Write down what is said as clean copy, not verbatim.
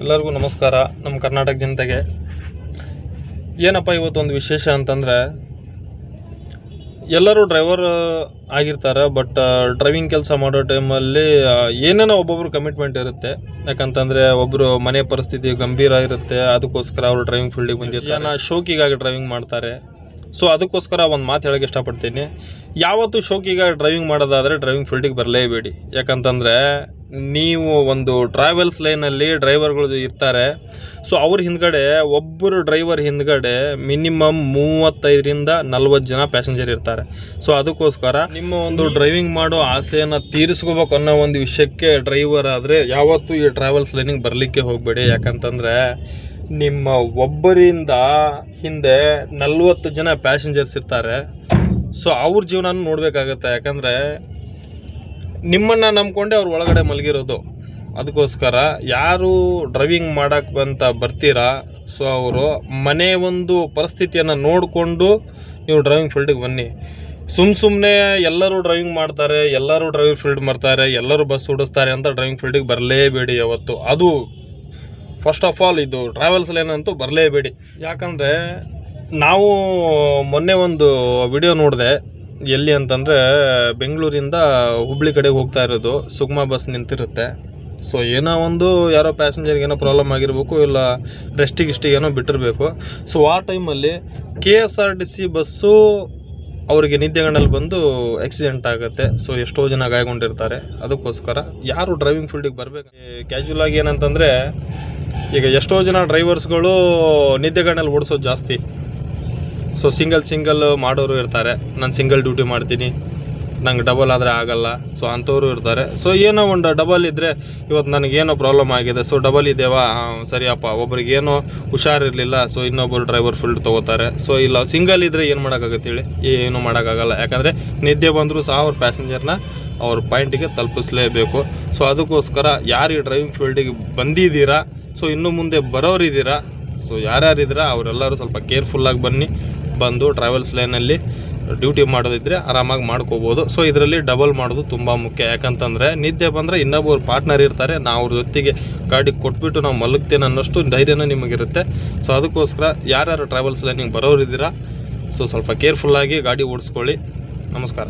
ಎಲ್ಲರಿಗೂ ನಮಸ್ಕಾರ. ನಮ್ಮ ಕರ್ನಾಟಕ ಜನತೆಗೆ ಏನಪ್ಪ ಇವತ್ತೊಂದು ವಿಶೇಷ ಅಂತಂದರೆ, ಎಲ್ಲರೂ ಡ್ರೈವರ್ ಆಗಿರ್ತಾರೆ. ಬಟ್ ಡ್ರೈವಿಂಗ್ ಕೆಲಸ ಮಾಡೋ ಟೈಮಲ್ಲಿ ಏನೇನೋ ಒಬ್ಬೊಬ್ರು ಕಮಿಟ್ಮೆಂಟ್ ಇರುತ್ತೆ. ಯಾಕಂತಂದರೆ ಒಬ್ಬರು ಮನೆ ಪರಿಸ್ಥಿತಿ ಗಂಭೀರ ಇರುತ್ತೆ, ಅದಕ್ಕೋಸ್ಕರ ಅವರು ಡ್ರೈವಿಂಗ್ ಫೀಲ್ಡಿಗೆ ಬಂದಿರ್ತಾರೆ. ಜನ ಶೋಕಿಗಾಗಿ ಡ್ರೈವಿಂಗ್ ಮಾಡ್ತಾರೆ. ಸೊ ಅದಕ್ಕೋಸ್ಕರ ಒಂದು ಮಾತು ಹೇಳೋಕ್ಕೆ ಇಷ್ಟಪಡ್ತೀನಿ. ಯಾವತ್ತೂ ಶೋಕಿಗಾಗಿ ಡ್ರೈವಿಂಗ್ ಮಾಡೋದಾದರೆ ಡ್ರೈವಿಂಗ್ ಫೀಲ್ಡಿಗೆ ಬರಲೇಬೇಡಿ. ಯಾಕಂತಂದರೆ ನೀವು ಒಂದು ಟ್ರಾವೆಲ್ಸ್ ಲೈನಲ್ಲಿ ಡ್ರೈವರ್ಗಳು ಇರ್ತಾರೆ. ಸೊ ಅವ್ರ ಹಿಂದ್ಗಡೆ ಒಬ್ಬರು ಡ್ರೈವರ್ ಹಿಂದ್ಗಡೆ ಮಿನಿಮಮ್ 35ರಿಂದ 40 ಜನ ಪ್ಯಾಸೆಂಜರ್ ಇರ್ತಾರೆ. ಸೊ ಅದಕ್ಕೋಸ್ಕರ ನಿಮ್ಮ ಒಂದು ಡ್ರೈವಿಂಗ್ ಮಾಡೋ ಆಸೆಯನ್ನು ತೀರಿಸ್ಕೋಬೇಕು ಅನ್ನೋ ಒಂದು ವಿಷಯಕ್ಕೆ ಡ್ರೈವರ್ ಆದರೆ ಯಾವತ್ತೂ ಈ ಟ್ರಾವೆಲ್ಸ್ ಲೈನಿಗೆ ಬರಲಿಕ್ಕೆ ಹೋಗಬೇಡಿ. ಯಾಕಂತಂದರೆ ನಿಮ್ಮ ಒಬ್ಬರಿಂದ ಹಿಂದೆ 40 ಜನ ಪ್ಯಾಸೆಂಜರ್ಸ್ ಇರ್ತಾರೆ. ಸೊ ಅವ್ರ ಜೀವನ ನೋಡಬೇಕಾಗತ್ತೆ. ಯಾಕಂದರೆ ನಿಮ್ಮನ್ನು ನಂಬ್ಕೊಂಡೆ ಅವ್ರು ಒಳಗಡೆ ಮಲಗಿರೋದು. ಅದಕ್ಕೋಸ್ಕರ ಯಾರು ಡ್ರೈವಿಂಗ್ ಮಾಡೋಕ್ಕೆ ಅಂತ ಬರ್ತೀರಾ, ಸೊ ಅವರು ಮನೆ ಒಂದು ಪರಿಸ್ಥಿತಿಯನ್ನು ನೋಡಿಕೊಂಡು ನೀವು ಡ್ರೈವಿಂಗ್ ಫೀಲ್ಡಿಗೆ ಬನ್ನಿ. ಸುಮ್ಮನೆ ಎಲ್ಲರೂ ಡ್ರೈವಿಂಗ್ ಮಾಡ್ತಾರೆ, ಎಲ್ಲರೂ ಡ್ರೈವಿಂಗ್ ಫೀಲ್ಡ್ ಮಾಡ್ತಾರೆ, ಎಲ್ಲರೂ ಬಸ್ ಓಡಿಸ್ತಾರೆ ಅಂತ ಡ್ರೈವಿಂಗ್ ಫೀಲ್ಡಿಗೆ ಬರಲೇಬೇಡಿ ಯಾವತ್ತು. ಅದು ಫಸ್ಟ್ ಆಫ್ ಆಲ್ ಇದು ಟ್ರಾವೆಲ್ಸ್ ಲೈನ್ ಅಂತೂ ಬರಲೇಬೇಡಿ. ಯಾಕಂದರೆ ನಾವು ಮೊನ್ನೆ ಒಂದು ವಿಡಿಯೋ ನೋಡಿದೆ. ಎಲ್ಲಿ ಅಂತಂದರೆ ಬೆಂಗಳೂರಿಂದ ಹುಬ್ಳಿ ಕಡೆಗೆ ಹೋಗ್ತಾ ಇರೋದು, ಸುಗಮ ಬಸ್ ನಿಂತಿರುತ್ತೆ. ಸೊ ಏನೋ ಒಂದು ಯಾರೋ ಪ್ಯಾಸೆಂಜರ್ಗೆ ಏನೋ ಪ್ರಾಬ್ಲಮ್ ಆಗಿರಬೇಕು, ಇಲ್ಲ ರೆಸ್ಟಿಗೆ ಏನೋ ಬಿಟ್ಟಿರಬೇಕು. ಸೊ ಆ ಟೈಮಲ್ಲಿ KSRTC ಬಸ್ಸು ಅವರಿಗೆ ನಿದ್ದೆಗಣ್ಣಲ್ಲಿ ಬಂದು ಆಕ್ಸಿಡೆಂಟ್ ಆಗುತ್ತೆ. ಸೊ ಎಷ್ಟೋ ಜನ ಗಾಯಗೊಂಡಿರ್ತಾರೆ. ಅದಕ್ಕೋಸ್ಕರ ಯಾರು ಡ್ರೈವಿಂಗ್ ಫೀಲ್ಡಿಗೆ ಬರಬೇಕು. ಕ್ಯಾಶುವಲ್ ಆಗಿ ಏನಂತಂದರೆ, ಈಗ ಎಷ್ಟೋ ಜನ ಡ್ರೈವರ್ಸ್ಗಳು ನಿದ್ದೆಗಣ್ಣಲ್ಲಿ ಓಡಿಸೋದು ಜಾಸ್ತಿ. ಸೊ ಸಿಂಗಲ್ ಮಾಡೋರು ಇರ್ತಾರೆ. ನಾನು ಸಿಂಗಲ್ ಡ್ಯೂಟಿ ಮಾಡ್ತೀನಿ, ನಂಗೆ ಡಬಲ್ ಆದರೆ ಆಗಲ್ಲ. ಸೊ ಅಂಥವ್ರು ಇರ್ತಾರೆ. ಸೊ ಏನೋ ಒಂದು ಡಬಲ್ ಇದ್ದರೆ, ಇವತ್ತು ನನಗೇನೋ ಪ್ರಾಬ್ಲಮ್ ಆಗಿದೆ, ಸೊ ಡಬಲ್ ಇದ್ದೇವಾ, ಸರಿಯಪ್ಪ, ಒಬ್ರಿಗೇನೋ ಹುಷಾರಿರಲಿಲ್ಲ, ಸೊ ಇನ್ನೊಬ್ಬರು ಡ್ರೈವರ್ ಫೀಲ್ಡ್ ತೊಗೋತಾರೆ. ಸೊ ಇಲ್ಲ ಸಿಂಗಲ್ ಇದ್ದರೆ ಏನು ಮಾಡೋಕ್ಕಾಗತ್ತೆ ಹೇಳಿ? ಏನು ಮಾಡೋಕ್ಕಾಗಲ್ಲ. ಯಾಕಂದರೆ ನಿದ್ದೆ ಬಂದರೂ ಸಹ ಅವ್ರ ಪ್ಯಾಸೆಂಜರ್ನ ಅವ್ರ ಪಾಯಿಂಟಿಗೆ ತಲುಪಿಸಲೇಬೇಕು. ಸೊ ಅದಕ್ಕೋಸ್ಕರ ಯಾರು ಈ ಡ್ರೈವಿಂಗ್ ಫೀಲ್ಡಿಗೆ ಬಂದಿದ್ದೀರಾ, ಸೊ ಇನ್ನು ಮುಂದೆ ಬರೋರಿದ್ದೀರಾ, ಸೊ ಯಾರ್ಯಾರಿದ್ದೀರಾ ಅವರೆಲ್ಲರೂ ಸ್ವಲ್ಪ ಕೇರ್ಫುಲ್ಲಾಗಿ ಬಂದು ಟ್ರಾವೆಲ್ಸ್ ಲೈನಲ್ಲಿ ಡ್ಯೂಟಿ ಮಾಡೋದಿದ್ದರೆ ಆರಾಮಾಗಿ ಮಾಡ್ಕೋಬೋದು. ಸೊ ಇದರಲ್ಲಿ ಡಬಲ್ ಮಾಡೋದು ತುಂಬ ಮುಖ್ಯ. ಯಾಕಂತಂದರೆ ನಿದ್ದೆ ಬಂದರೆ ಇನ್ನೊಬ್ಬರು ಪಾರ್ಟ್ನರ್ ಇರ್ತಾರೆ, ನಾವು ಅವ್ರ ಜೊತೆಗೆ ಗಾಡಿ ಕೊಟ್ಬಿಟ್ಟು ನಾವು ಮಲಗ್ತೇನೆ ಅನ್ನೋಷ್ಟು ಧೈರ್ಯನೂ ನಿಮಗಿರುತ್ತೆ. ಸೊ ಅದಕ್ಕೋಸ್ಕರ ಯಾರ್ಯಾರು ಟ್ರಾವೆಲ್ಸ್ ಲೈನಿಗೆ ಬರೋರಿದ್ದೀರಾ, ಸೊ ಸ್ವಲ್ಪ ಕೇರ್ಫುಲ್ಲಾಗಿ ಗಾಡಿ ಓಡಿಸ್ಕೊಳ್ಳಿ. ನಮಸ್ಕಾರ.